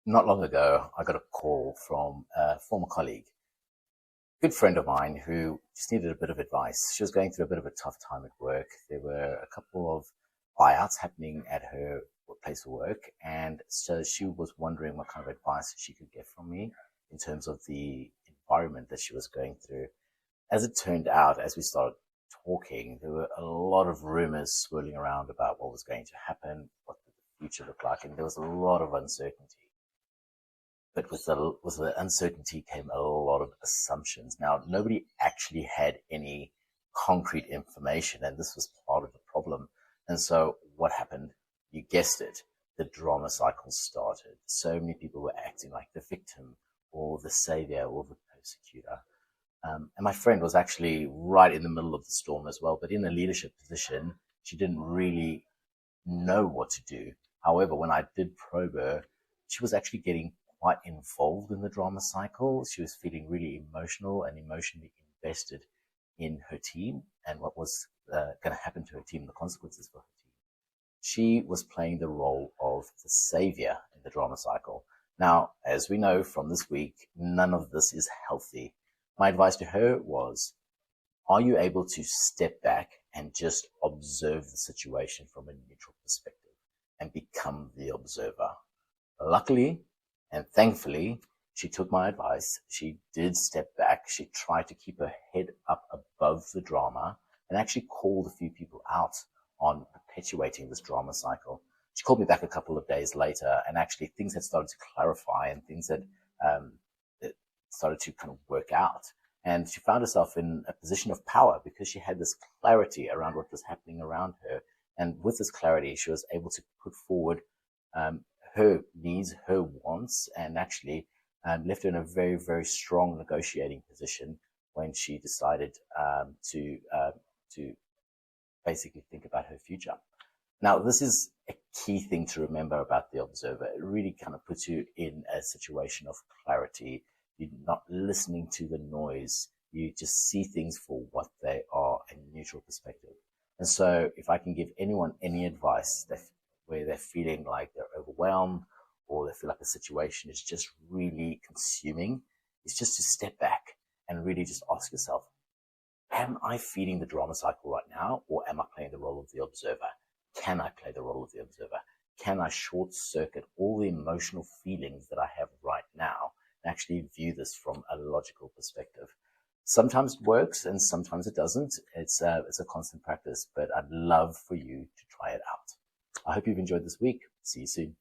Not long ago, I got a call from a former colleague, good friend of mine, who just needed a bit of advice. She was going through a bit of a tough time at work. There were a couple of buyouts happening at her place of work, and so she was wondering what kind of advice she could get from me in terms of the environment that she was going through. As it turned out, as we started talking, there were a lot of rumors swirling around about what was going to happen, what the future looked like, and there was a lot of uncertainty. But with the uncertainty came a lot of assumptions. Now, nobody actually had any concrete information, and this was part of the problem. And so what happened? You guessed it. The drama cycle started. So many people were acting like the victim or the savior or the persecutor. And my friend was actually right in the middle of the storm as well, but in a leadership position, she didn't really know what to do. However, when I did probe her, she was actually getting quite involved in the drama cycle. She was feeling really emotional and emotionally invested in her team and what was going to happen to her team, the consequences for her team. She was playing the role of the savior in the drama cycle. Now, as we know from this week, none of this is healthy. My advice to her was, are you able to step back and just observe the situation from a neutral perspective and become the observer? Luckily and thankfully, she took my advice. She did step back. She tried to keep her head up above the drama and actually called a few people out on perpetuating this drama cycle. She called me back a couple of days later, and actually things had started to clarify and things had started to kind of work out. And she found herself in a position of power because she had this clarity around what was happening around her. And with this clarity, she was able to put forward her needs, her wants, and actually left her in a very, very strong negotiating position when she decided to basically think about her future. Now, this is a key thing to remember about the observer. It really kind of puts you in a situation of clarity. You're not listening to the noise. You just see things for what they are, a neutral perspective. And so if I can give anyone any advice where they're feeling like they're overwhelmed or they feel like the situation is just really consuming, it's just to step back and really just ask yourself, am I feeding the drama cycle right now, or am I playing the role of the observer? Can I play the role of the observer? Can I short circuit all the emotional feelings that I have right now and actually view this from a logical perspective? Sometimes it works and sometimes it doesn't. It's a constant practice, but I'd love for you to try it out. I hope you've enjoyed this week. See you soon.